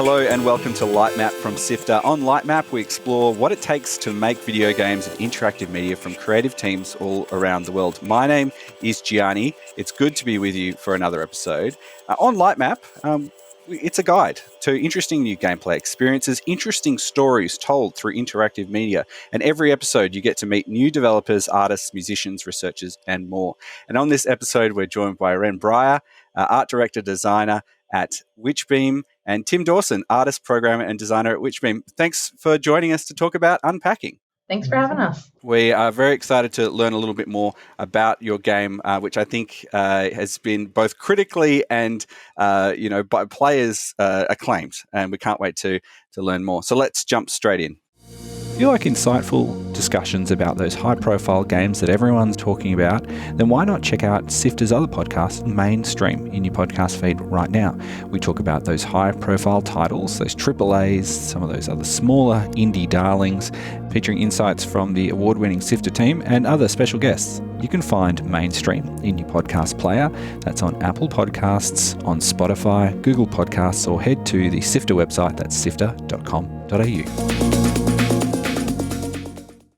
Hello and welcome to Lightmap from Sifter. On Lightmap, we explore what it takes to make video games and interactive media from creative teams all around the world. My name is Gianni. It's good to be with you for another episode. On Lightmap, it's a guide to interesting new gameplay experiences, interesting stories told through interactive media. And every episode, you get to meet new developers, artists, musicians, researchers, and more. And on this episode, we're joined by Wren Brier, art director, designer at Witchbeam, and Tim Dawson, artist, programmer, and designer at Witchbeam. Thanks for joining us to talk about Unpacking. Thanks for having us. We are very excited to learn a little bit more about your game, which I think has been both critically and, by players acclaimed. And we can't wait to learn more. So let's jump straight in. If you like insightful discussions about those high-profile games that everyone's talking about, then why not check out Sifter's other podcast, Mainstream, in your podcast feed right now. We talk about those high-profile titles, those AAAs, some of those other smaller indie darlings, featuring insights from the award-winning Sifter team and other special guests. You can find Mainstream in your podcast player. That's on Apple Podcasts, on Spotify, Google Podcasts, or head to the Sifter website, that's sifter.com.au.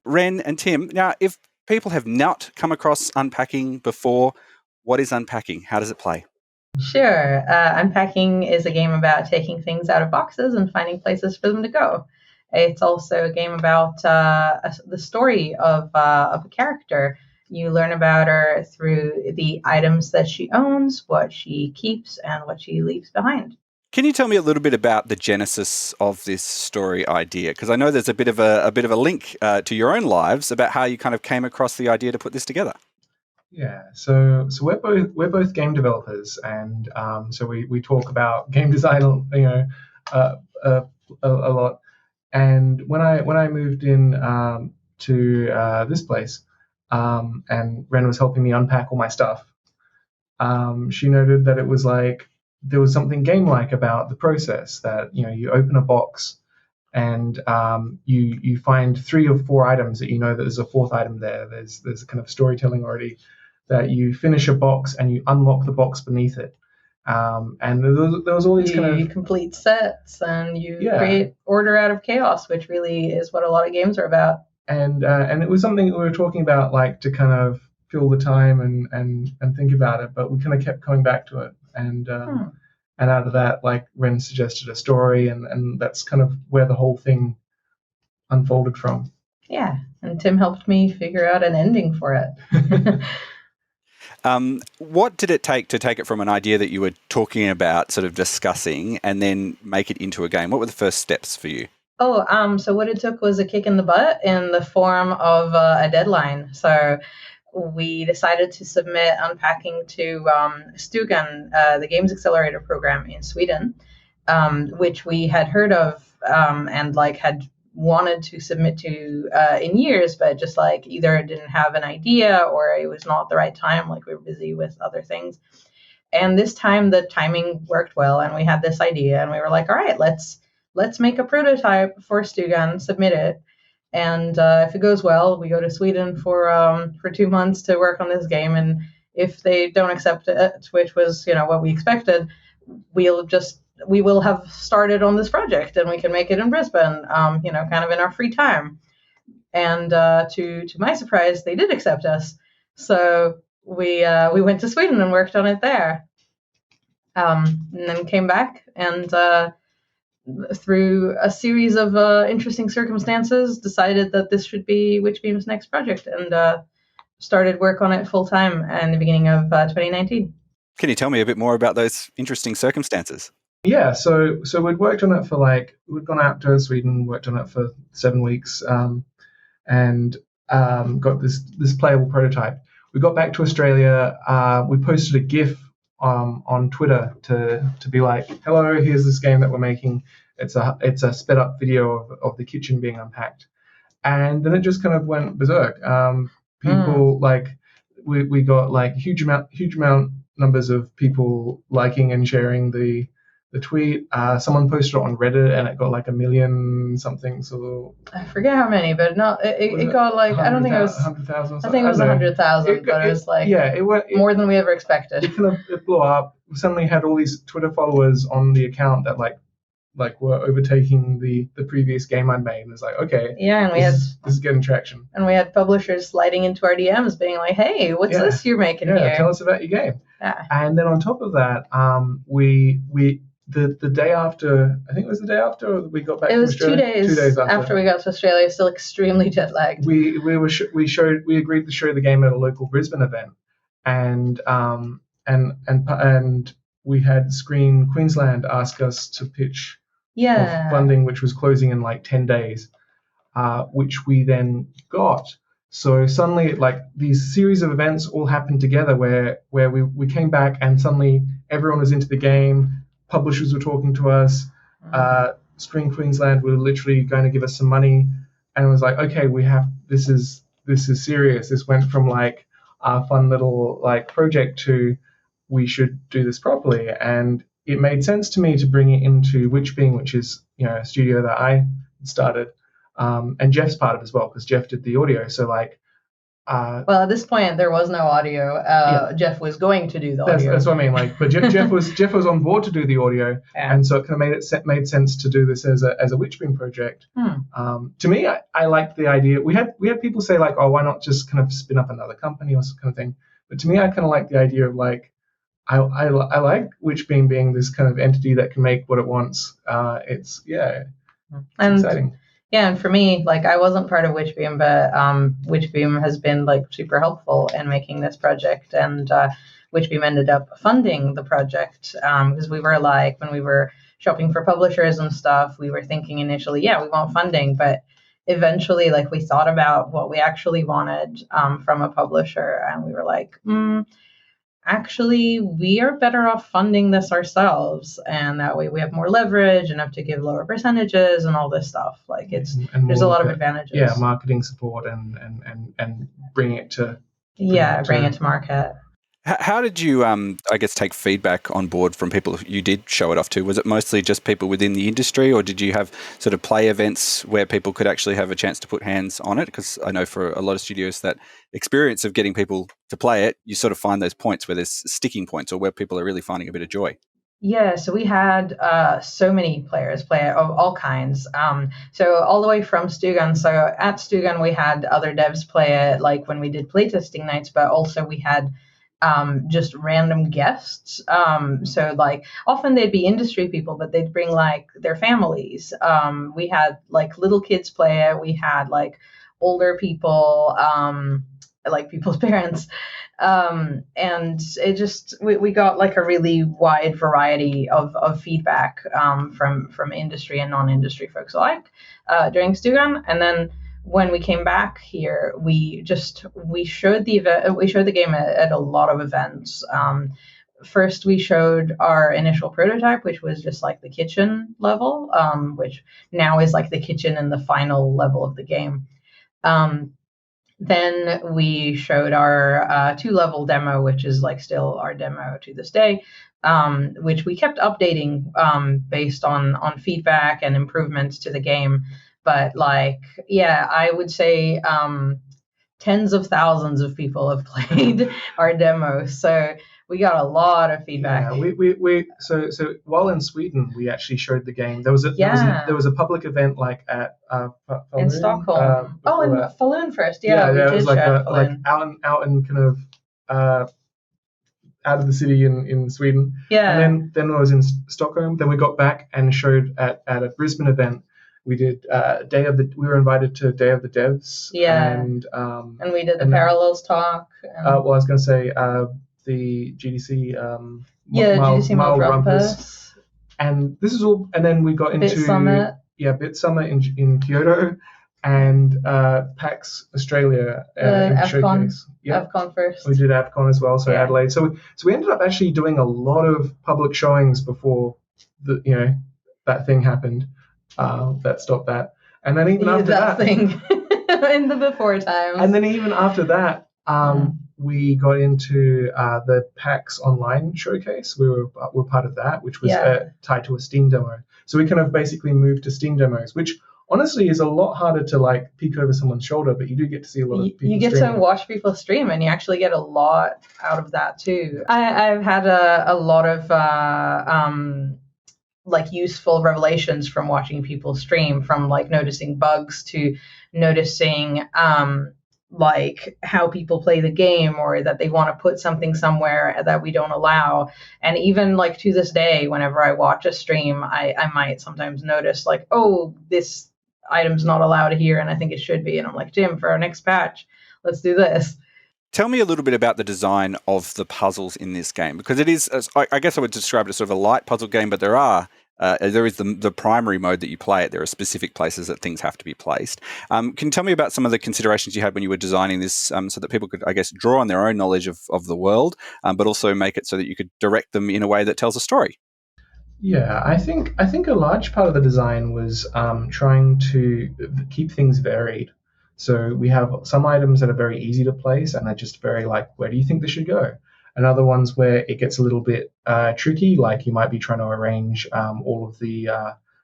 Wren and Tim, now, if people have not come across Unpacking before, what is Unpacking? How does it play? Sure. Unpacking is a game about taking things out of boxes and finding places for them to go. It's also a game about the story of a character. You learn about her through the items that she owns, what she keeps, and what she leaves behind. Can you tell me a little bit about the genesis of this story idea? Because I know there's a bit of a link to your own lives about how you kind of came across the idea to put this together. Yeah, so we're both game developers, and so we talk about game design, a lot. And when I moved in to this place, and Wren was helping me unpack all my stuff, she noted that it was like there was something game-like about the process, that you open a box and you find 3 or 4 items that that there's a 4th item there. There's a kind of storytelling already, that you finish a box and you unlock the box beneath it. And there was all these you complete sets and you create order out of chaos, which really is what a lot of games are about. And it was something that we were talking about, like, to kind of fill the time and think about it, but we kind of kept coming back to it. And out of that, like, Wren suggested a story, and that's kind of where the whole thing unfolded from. Yeah, and Tim helped me figure out an ending for it. What did it take to take it from an idea that you were talking about, sort of discussing, and then make it into a game? What were the first steps for you? So what it took was a kick in the butt in the form of a deadline. So we decided to submit Unpacking to Stugan, the Games Accelerator program in Sweden, which we had heard of and had wanted to submit to in years, but just either didn't have an idea or it was not the right time, we were busy with other things. And this time the timing worked well, and we had this idea, and we were like, all right, let's make a prototype for Stugan, submit it. And if it goes well, we go to Sweden for 2 months to work on this game. And if they don't accept it, which was what we expected, we will have started on this project, and we can make it in Brisbane, kind of in our free time. And to my surprise, they did accept us. So we went to Sweden and worked on it there, and then came back and. Through a series of interesting circumstances, decided that this should be Witchbeam's next project, and started work on it full time in the beginning of 2019. Can you tell me a bit more about those interesting circumstances? Yeah, so we'd worked on it for we'd gone out to Sweden, worked on it for 7 weeks, and got this playable prototype. We got back to Australia. We posted a GIF on Twitter to be like, hello, here's this game that we're making. It's a sped up video of the kitchen being unpacked. And then it just kind of went berserk. People we got huge amount numbers of people liking and sharing the tweet. Someone posted it on Reddit and it got 1 million something. So I forget how many, but it got I don't think it was 100,000. I think it was 100,000, but it was it went more than we ever expected. It blew up. We suddenly had all these Twitter followers on the account that were overtaking the previous game I'd made. And it's like, okay, yeah, and this is getting traction. And we had publishers sliding into our DMs being like, hey, what's this you're making here? Tell us about your game. Yeah. And then on top of that, the day after, I think it was the day after we got back. It was from Australia. 2 days after we got to Australia. Still extremely jet lagged. We agreed to show the game at a local Brisbane event, and we had Screen Queensland ask us to pitch for funding, which was closing in like 10 days, which we then got. So suddenly, like, these series of events all happened together where we came back and suddenly everyone was into the game. Publishers were talking to us. Screen Queensland were literally going to give us some money, and it was like, okay, this is serious. This went from like a fun little like project to we should do this properly. And it made sense to me to bring it into Witchbeam, which is, a studio that I started, and Jeff's part of it as well, because Jeff did the audio. So like, well, at this point there was no audio. Jeff was going to do the audio. That's what I mean. Like, but Jeff was on board to do the audio, and so it kind of made sense to do this as a Witchbeam project. To me, I liked the idea. We had people say like, oh, why not just kind of spin up another company or some kind of thing. But to me, I kind of like the idea of like, I like Witchbeam being this kind of entity that can make what it wants. It's exciting. Yeah, and for me, like, I wasn't part of Witchbeam, but Witchbeam has been like super helpful in making this project, and Witchbeam ended up funding the project because we were like, when we were shopping for publishers and stuff, we were thinking initially, we want funding, but eventually, like, we thought about what we actually wanted from a publisher, and we were like, actually, we are better off funding this ourselves, and that way we have more leverage and have to give lower percentages and all this stuff. Like, there's a lot of advantages. Yeah, marketing support and bring it to market. How did you, I guess, take feedback on board from people you did show it off to? Was it mostly just people within the industry, or did you have sort of play events where people could actually have a chance to put hands on it? Because I know for a lot of studios that experience of getting people to play it, you sort of find those points where there's sticking points or where people are really finding a bit of joy. Yeah, so we had so many players play it of all kinds. So all the way from Stugun. So at Stugun, we had other devs play it, like when we did playtesting nights, but also we had just random guests. So like often they'd be industry people, but they'd bring like their families. We had like little kids play it. We had like older people, like people's parents. And it just, we got like a really wide variety of feedback from industry and non-industry folks alike during Stugun. And then when we came back here, we showed the game at a lot of events. First, we showed our initial prototype, which was just like the kitchen level, which now is like the kitchen and the final level of the game. Then we showed our 2-level demo, which is like still our demo to this day, which we kept updating based on feedback and improvements to the game. But like, I would say tens of thousands of people have played our demo, so we got a lot of feedback. Yeah, so while in Sweden, we actually showed the game. There was a public event like at Falun, in Stockholm. In Falun first. Yeah, it was like out in kind of out of the city in Sweden. Yeah, and then I was in Stockholm. Then we got back and showed at a Brisbane event. We did we were invited to Day of the Devs. Yeah, and we did the Parallels talk. I was going to say the GDC. GDC Mild Rumpus. And this is all. And then we got into Bit Summit. Yeah, Bit Summit in Kyoto, and PAX Australia showcase. AvCon first. We did AvCon as well, so Adelaide. So we ended up actually doing a lot of public showings before that thing happened. That stopped that, and then even after that thing in the before times, and then even after that, we got into the PAX Online showcase. We were part of that, which was tied to a Steam demo. So we kind of basically moved to Steam demos, which honestly is a lot harder to like peek over someone's shoulder, but you do get to see a lot of people. You get to watch people stream, and you actually get a lot out of that too. I've had a lot of like useful revelations from watching people stream, from like noticing bugs to noticing like how people play the game, or that they want to put something somewhere that we don't allow. And even like to this day, whenever I watch a stream, I might sometimes notice like, oh, this item's not allowed here and I think it should be. And I'm like, Jim, for our next patch, let's do this. Tell me a little bit about the design of the puzzles in this game, because it is, I guess I would describe it as sort of a light puzzle game, but there is the primary mode that you play it. There are specific places that things have to be placed. Can you tell me about some of the considerations you had when you were designing this, so that people could, I guess, draw on their own knowledge of the world, but also make it so that you could direct them in a way that tells a story? Yeah, I think a large part of the design was trying to keep things varied. So we have some items that are very easy to place and are just very like, where do you think this should go? And other ones where it gets a little bit tricky, like you might be trying to arrange all of the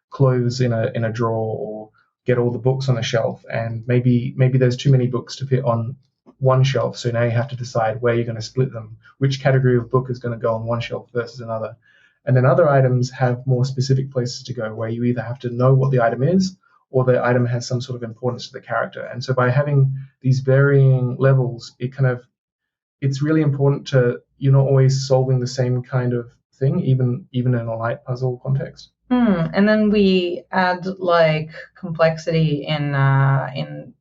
clothes in a drawer, or get all the books on a shelf, and maybe there's too many books to fit on one shelf. So now you have to decide where you're going to split them, which category of book is going to go on one shelf versus another. And then other items have more specific places to go, where you either have to know what the item is, or the item has some sort of importance to the character. And so by having these varying levels, it's really important to, you're not always solving the same kind of thing, even in a light puzzle context. And then we add like complexity in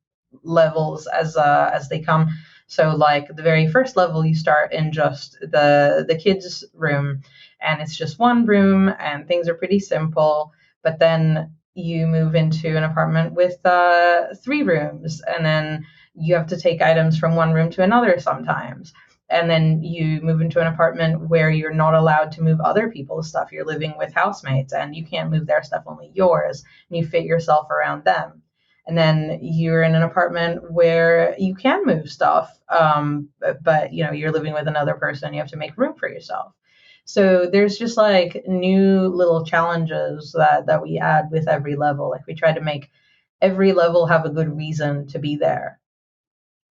levels as they come. So like the very first level, you start in just the kids' room, and it's just one room, and things are pretty simple. But then you move into an apartment with 3 rooms, and then you have to take items from one room to another sometimes. And then you move into an apartment where you're not allowed to move other people's stuff. You're living with housemates, and you can't move their stuff, only yours, and you fit yourself around them. And then you're in an apartment where you can move stuff, but you're living with another person. You have to make room for yourself. So there's just like new little challenges that we add with every level. Like we try to make every level have a good reason to be there,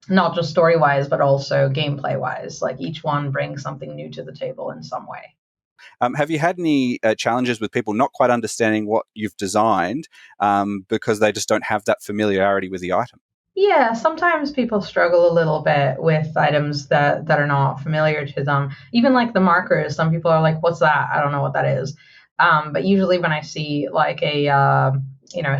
not just story wise, but also gameplay wise. Like each one brings something new to the table in some way. Have you had any challenges with people not quite understanding what you've designed because they just don't have that familiarity with the item? Yeah, sometimes people struggle a little bit with items that are not familiar to them. Even like the markers, some people are like, "What's that? I don't know what that is." But usually, when I see like a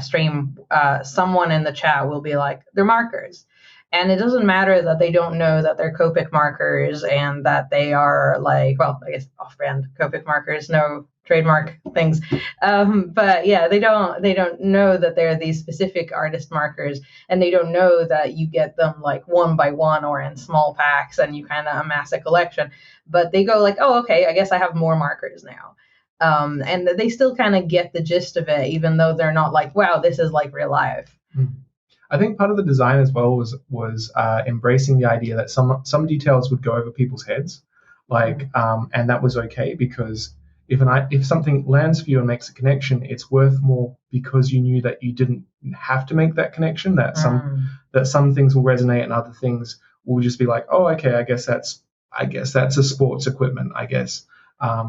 stream, someone in the chat will be like, "They're markers." And it doesn't matter that they don't know that they're Copic markers and that they are like, well, I guess off-brand Copic markers, no trademark things. But yeah, they don't know that they're these specific artist markers, and they don't know that you get them like one by one or in small packs, and you kind of amass a collection. But they go like, oh, okay, I guess I have more markers now. And they still kind of get the gist of it, even though they're not like, wow, this is like real life. Mm-hmm. I think part of the design as well was embracing the idea that some details would go over people's heads, and that was okay, because if something lands for you and makes a connection, it's worth more because you knew that you didn't have to make that connection. That some things will resonate and other things will just be like, oh, okay, I guess that's a sports equipment, I guess,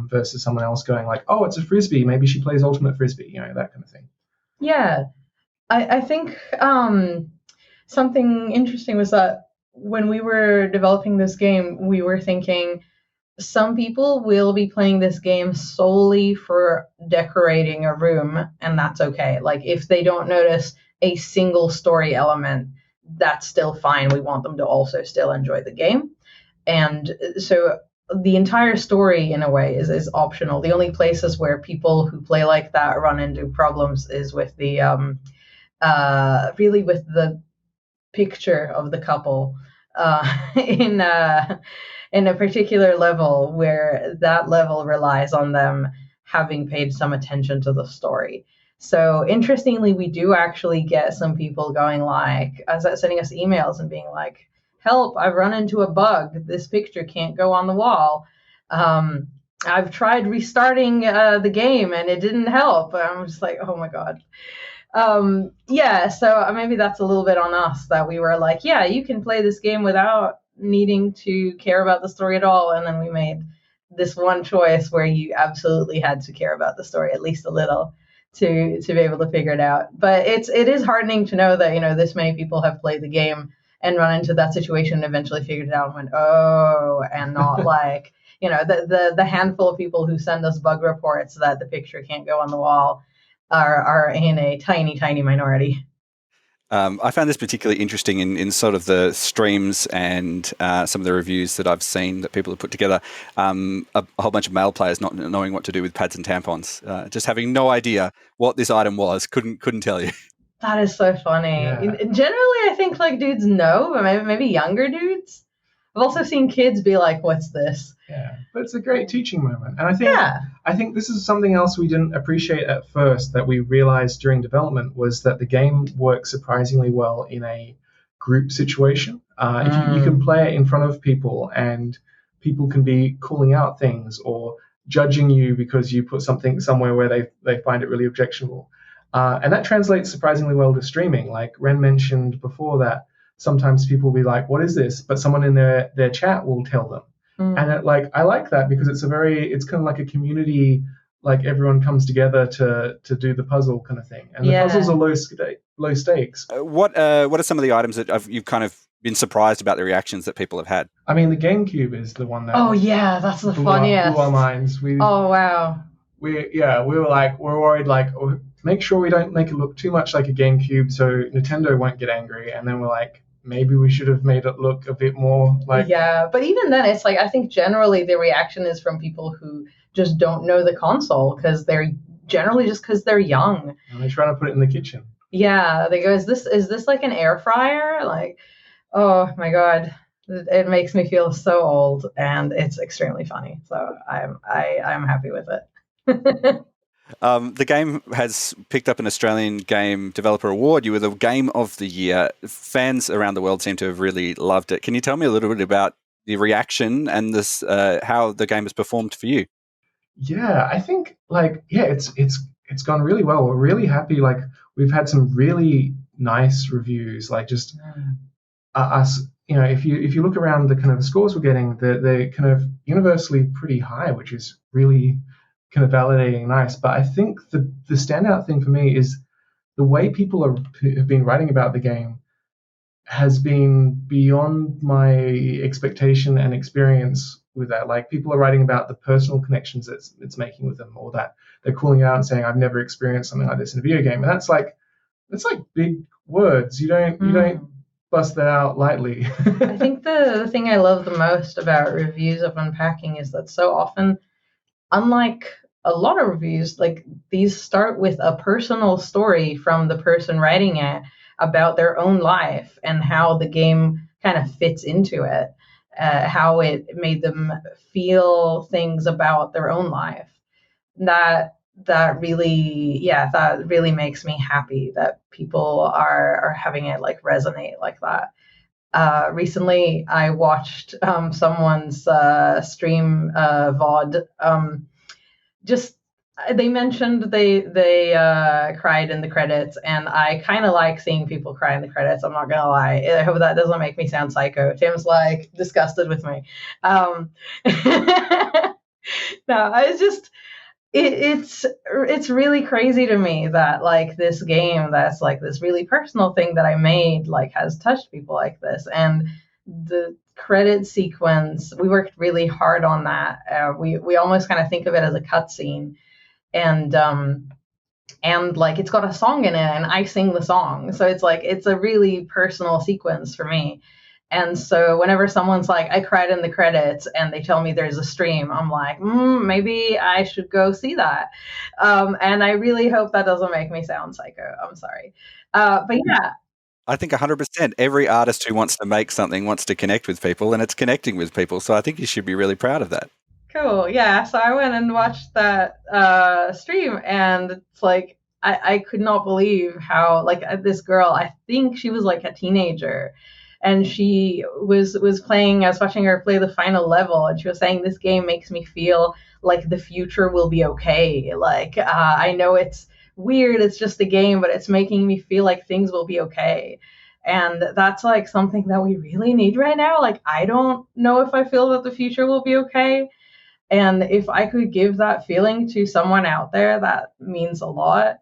versus someone else going like, oh, it's a frisbee, maybe she plays ultimate frisbee, that kind of thing. Yeah. I think something interesting was that when we were developing this game, we were thinking some people will be playing this game solely for decorating a room, and that's okay. Like if they don't notice a single story element, that's still fine. We want them to also still enjoy the game. And so the entire story, in a way, is optional. The only places where people who play like that run into problems is with the really with the picture of the couple in a particular level, where that level relies on them having paid some attention to the story. So interestingly, we do actually get some people going like, sending us emails and being like, help, I've run into a bug. This picture can't go on the wall. I've tried restarting the game and it didn't help. I'm just like, oh my God. So maybe that's a little bit on us, that we were like, yeah, you can play this game without needing to care about the story at all. And then we made this one choice where you absolutely had to care about the story at least a little to be able to figure it out. But it is heartening to know that this many people have played the game and run into that situation and eventually figured it out and went, oh, and not like the handful of people who send us bug reports that the picture can't go on the wall are in a tiny, tiny minority. I found this particularly interesting in sort of the streams and some of the reviews that I've seen that people have put together. A whole bunch of male players not knowing what to do with pads and tampons, just having no idea what this item was, couldn't tell you. That is so funny. Yeah. Generally, I think like dudes know, but maybe younger dudes. I've also seen kids be like, "What's this?" Yeah, but it's a great teaching moment, and I think this is something else we didn't appreciate at first that we realized during development was that the game works surprisingly well in a group situation. If you can play it in front of people, and people can be calling out things or judging you because you put something somewhere where they find it really objectionable, and that translates surprisingly well to streaming. Like Wren mentioned before that. Sometimes people will be like, what is this? But someone in their chat will tell them. And I like that because it's kind of like a community, like everyone comes together to do the puzzle kind of thing. And the puzzles are low stakes. What are some of the items that you've kind of been surprised about the reactions that people have had? I mean, the GameCube is the one that... Oh, yeah, that's the funniest. Blew our minds. Oh, wow. We were worried, make sure we don't make it look too much like a GameCube so Nintendo won't get angry. And then we're like, maybe we should have made it look a bit more like... Yeah, but even then, it's like, I think generally the reaction is from people who just don't know the console because they're young. And they're trying to put it in the kitchen. Yeah, they go, is this like an air fryer? Like, oh my God, it makes me feel so old, and it's extremely funny. So I'm happy with it. The game has picked up an Australian Game Developer Award. You were the Game of the Year. Fans around the world seem to have really loved it. Can you tell me a little bit about the reaction and this, how the game has performed for you? Yeah, I think it's gone really well. We're really happy. Like we've had some really nice reviews. Like just us, if you look around the kind of scores we're getting, they're kind of universally pretty high, which is really kind of validating and nice. But I think the standout thing for me is the way people have been writing about the game has been beyond my expectation and experience with that. Like people are writing about the personal connections it's making with them, or that they're calling out and saying, I've never experienced something like this in a video game. And that's like big words. You don't bust that out lightly. I think the thing I love the most about reviews of Unpacking is that so often, unlike a lot of reviews, like these start with a personal story from the person writing it about their own life and how the game kind of fits into it, how it made them feel things about their own life. That really makes me happy that people are having it like resonate like that. Recently, I watched someone's stream VOD. They mentioned they cried in the credits, and I kind of like seeing people cry in the credits. I'm not gonna lie. I hope that doesn't make me sound psycho. Tim's like disgusted with me. No, it's just it's really crazy to me that like this game that's like this really personal thing that I made like has touched people like this. And the credit sequence, we worked really hard on that. We almost kind of think of it as a cutscene, and like it's got a song in it, and I sing the song, so it's a really personal sequence for me. And so whenever someone's like, I cried in the credits, and they tell me there's a stream, I'm like, maybe I should go see that. And I really hope that doesn't make me sound psycho. I'm sorry. But yeah. I think 100%. Every artist who wants to make something wants to connect with people, and it's connecting with people. So I think you should be really proud of that. Cool. Yeah. So I went and watched that stream, and it's like, I could not believe how like this girl, I think she was like a teenager, and she was playing, I was watching her play the final level, and she was saying, this game makes me feel like the future will be okay. Like, I know it's weird, it's just a game, but it's making me feel like things will be okay. And that's like something that we really need right now. Like, I don't know if I feel that the future will be okay. And if I could give that feeling to someone out there, that means a lot.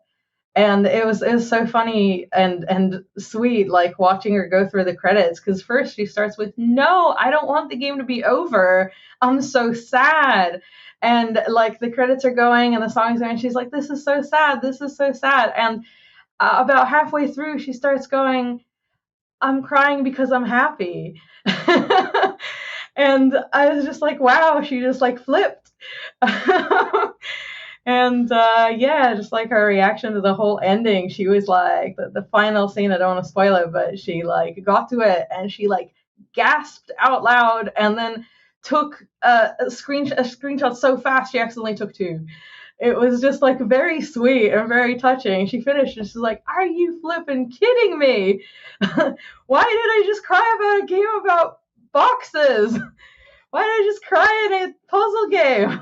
And it was so funny and sweet, like watching her go through the credits, because first she starts with, "No, I don't want the game to be over. I'm so sad." And like the credits are going and the song's going, and she's like, "This is so sad. This is so sad." And about halfway through, she starts going, "I'm crying because I'm happy." And I was just like, wow, she just like flipped. And yeah, just like her reaction to the whole ending, she was like, the final scene, I don't want to spoil it, but she like got to it and she like gasped out loud and then took a screenshot so fast she accidentally took two. It was just like very sweet and very touching. She finished and she's like, "Are you flipping kidding me? Why did I just cry about a game about boxes? Why did I just cry in a puzzle game?"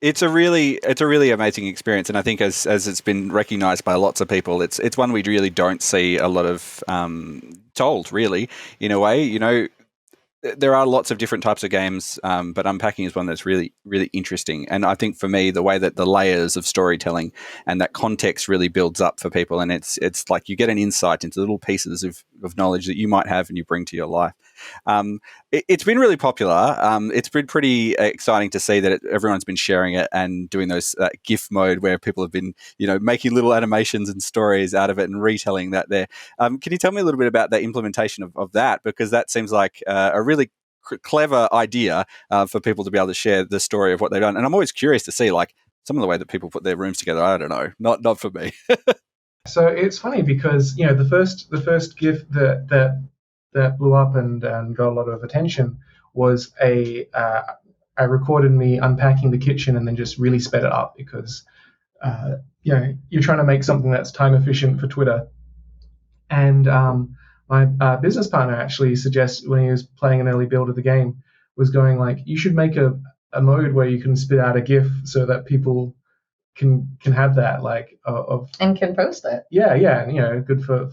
It's a really amazing experience, and I think as it's been recognised by lots of people, it's one we really don't see a lot of told, really, in a way. You know, there are lots of different types of games, but Unpacking is one that's really, really interesting. And I think for me, the way that the layers of storytelling and that context really builds up for people, and it's like you get an insight into little pieces of knowledge that you might have and you bring to your life. It's been really popular. It's been pretty exciting to see that everyone's been sharing it and doing those GIF mode where people have been, making little animations and stories out of it and retelling that there. Can you tell me a little bit about the implementation of that? Because that seems like a really clever idea for people to be able to share the story of what they've done. And I'm always curious to see like some of the way that people put their rooms together. I don't know, not for me. So it's funny because the first GIF that blew up and got a lot of attention was I recorded me unpacking the kitchen and then just really sped it up because you're trying to make something that's time efficient for Twitter. And my business partner actually suggested, when he was playing an early build of the game, was going like, you should make a mode where you can spit out a GIF so that people can have that and can post it. Yeah, and good for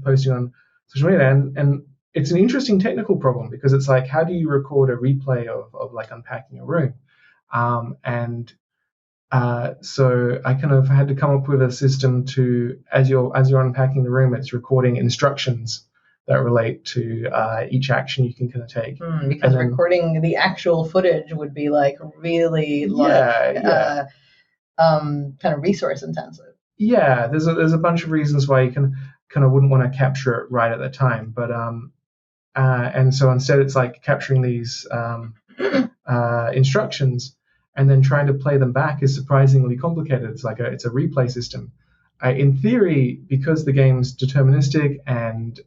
posting on social media. And it's an interesting technical problem because it's like, how do you record a replay of like unpacking a room? So I kind of had to come up with a system to, as you're unpacking the room, it's recording instructions that relate to each action you can kind of take. Because recording the actual footage would be like really kind of resource intensive. Yeah, there's a bunch of reasons why you kind of wouldn't want to capture it right at the time, but and so instead it's like capturing these instructions and then trying to play them back is surprisingly complicated. It's like it's a replay system. In theory, because the game's deterministic and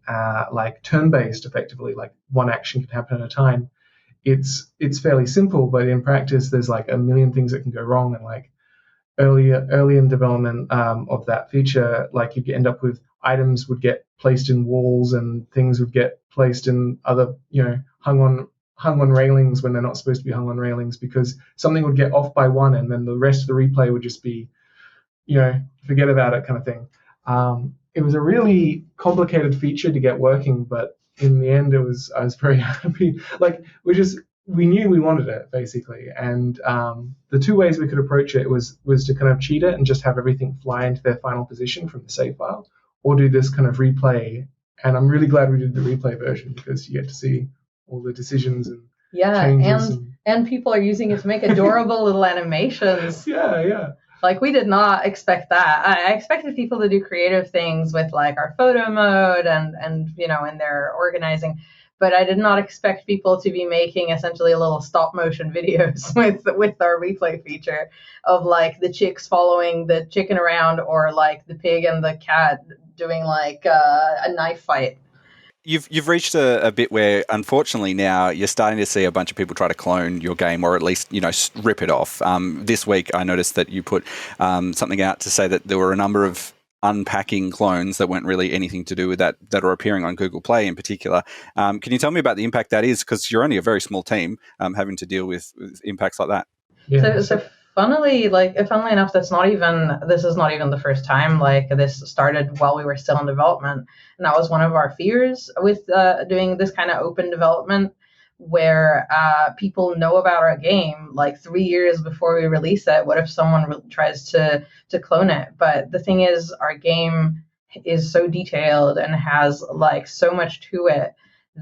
like turn-based, effectively, like one action can happen at a time, it's fairly simple. But in practice, there's like a million things that can go wrong. And like early in development of that feature, like you end up with items would get placed in walls and things would get placed in other, hung on railings when they're not supposed to be hung on railings, because something would get off by one and then the rest of the replay would just be, forget about it kind of thing. It was a really complicated feature to get working, but in the end I was very happy. Like we knew we wanted it, basically. And the two ways we could approach it was to kind of cheat it and just have everything fly into their final position from the save file, or do this kind of replay. And I'm really glad we did the replay version because you get to see all the decisions and changes. And people are using it to make adorable little animations. Yeah. Like, we did not expect that. I expected people to do creative things with like our photo mode and in their organizing, but I did not expect people to be making essentially a little stop motion videos with our replay feature of like the chicks following the chicken around, or like the pig and the cat doing like a knife fight. You've reached a bit where, unfortunately, now you're starting to see a bunch of people try to clone your game, or at least, rip it off. This week, I noticed that you put something out to say that there were a number of Unpacking clones that weren't really anything to do with that are appearing on Google Play in particular. Can you tell me about the impact that is? Because you're only a very small team having to deal with impacts like that. Yeah. So funnily enough, this is not even the first time. Like, this started while we were still in development, and that was one of our fears with doing this kind of open development, where people know about our game like 3 years before we release it. What if someone tries to clone it? But the thing is, our game is so detailed and has like so much to it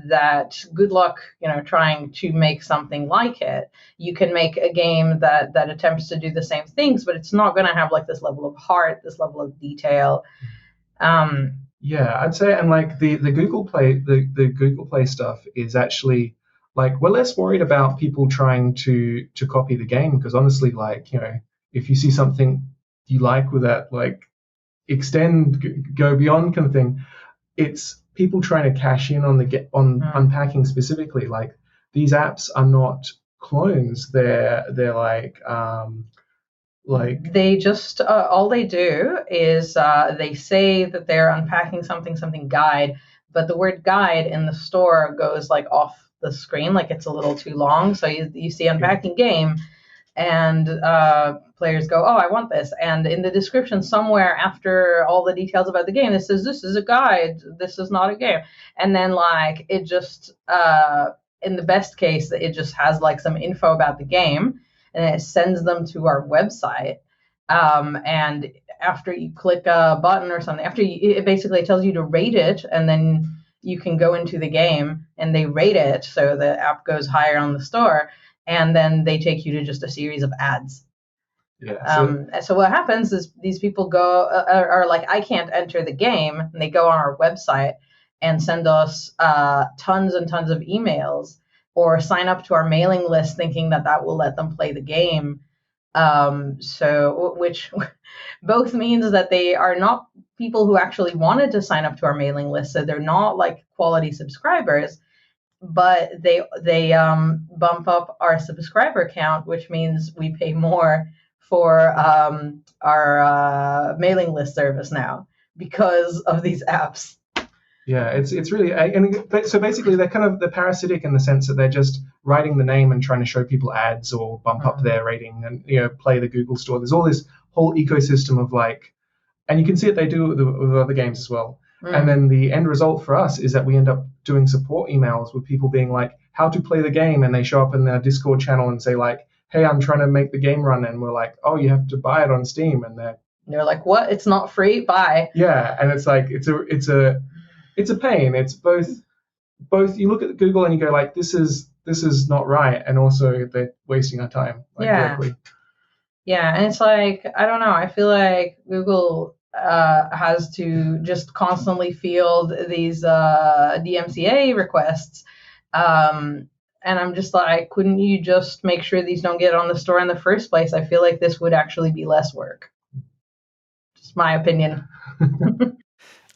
that good luck, trying to make something like it. You can make a game that attempts to do the same things, but it's not going to have like this level of heart, this level of detail. Yeah, I'd say, and like the Google Play, the Google Play stuff is actually like, we're less worried about people trying to copy the game, because honestly, like, if you see something you like with that, like go beyond kind of thing, it's people trying to cash in on Unpacking specifically. Like, these apps are not clones; they're like they just all they do is they say that they're unpacking something guide, but the word guide in the store goes like off the screen, like it's a little too long. So you see Unpacking game, and players go, oh, I want this. And in the description somewhere after all the details about the game, it says, this is a guide, this is not a game. And then like it just, in the best case, it just has like some info about the game, and it sends them to our website. And after you click a button or something, it basically tells you to rate it, and then you can go into the game and they rate it, so the app goes higher on the store, and then they take you to just a series of ads. Yeah. So what happens is these people are like, I can't enter the game, and they go on our website and send us tons and tons of emails, or sign up to our mailing list thinking that will let them play the game. So which both means that they are not people who actually wanted to sign up to our mailing list, so they're not like quality subscribers, but they bump up our subscriber count, which means we pay more for our mailing list service now because of these apps. Yeah, it's really, so basically they're kind of, they're parasitic in the sense that they're just writing the name and trying to show people ads or bump up their rating and play the Google store. There's all this whole ecosystem of like, and you can see it, they do it with other games as well. And then the end result for us is that we end up doing support emails with people being like, how to play the game, and they show up in their Discord channel and say like, hey, I'm trying to make the game run, and we're like, oh, you have to buy it on Steam, and they're like, what? It's not free? Bye. Yeah, and it's like it's a pain. It's both you look at Google and you go like, this is not right, and also they're wasting our time. Directly. Yeah, and it's like, I don't know, I feel like Google has to just constantly field these DMCA requests, and I'm just like, couldn't you just make sure these don't get on the store in the first place? I feel like this would actually be less work. Just my opinion.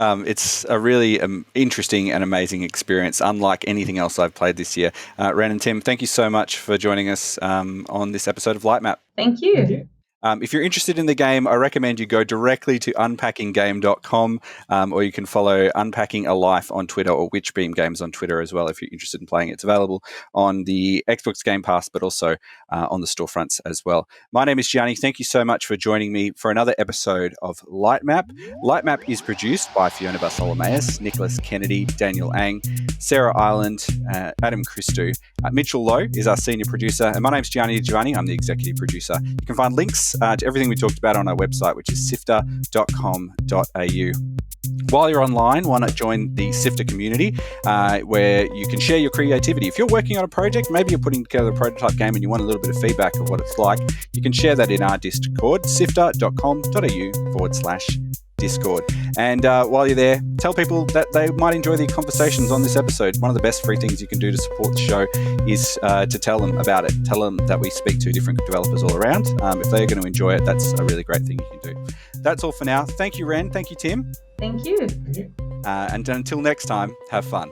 It's a really interesting and amazing experience, unlike anything else I've played this year. Wren and Tim, thank you so much for joining us on this episode of Lightmap. Thank you. Thank you. If you're interested in the game, I recommend you go directly to unpackinggame.com, or you can follow Unpacking a Life on Twitter, or Witchbeam Games on Twitter as well if you're interested in playing it. It's available on the Xbox Game Pass, but also on the storefronts as well. My name is Gianni. Thank you so much for joining me for another episode of Lightmap. Lightmap is produced by Fiona Bartholomaeus, Nicholas Kennedy, Daniel Ang, Sarah Ireland, Adam Christou. Mitchell Lowe is our senior producer, and my name's Giovanni. I'm the executive producer. You can find links to everything we talked about on our website, which is sifter.com.au. While you're online, why not join the Sifter community, where you can share your creativity. If you're working on a project, maybe you're putting together a prototype game and you want a little bit of feedback of what it's like, you can share that in our Discord, sifter.com.au/Discord. And while you're there, tell people that they might enjoy the conversations on this episode. One of the best free things you can do to support the show is to tell them about it. Tell them that we speak to different developers all around. If they're going to enjoy it, that's a really great thing you can do. That's all for now. Thank you, Wren. Thank you, Tim. Thank you. Thank you. And until next time, have fun.